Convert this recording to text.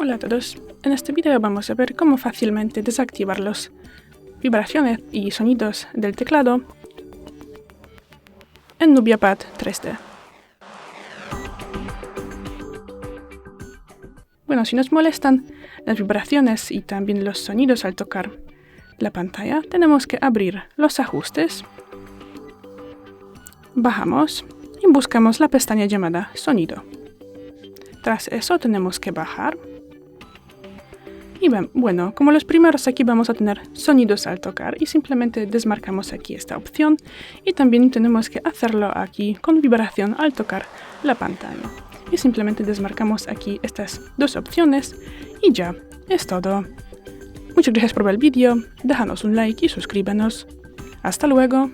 Hola a todos, en este video vamos a ver cómo fácilmente desactivar las vibraciones y sonidos del teclado en NubiaPad 3D. Bueno, si nos molestan las vibraciones y también los sonidos al tocar la pantalla, tenemos que abrir los ajustes, bajamos y buscamos la pestaña llamada Sonido. Tras eso tenemos que bajar. Y bueno, como los primeros aquí vamos a tener sonidos al tocar y simplemente desmarcamos aquí esta opción y también tenemos que hacerlo aquí con vibración al tocar la pantalla. Y simplemente desmarcamos aquí estas dos opciones y ya, es todo. Muchas gracias por ver el vídeo, déjanos un like y suscríbenos. Hasta luego.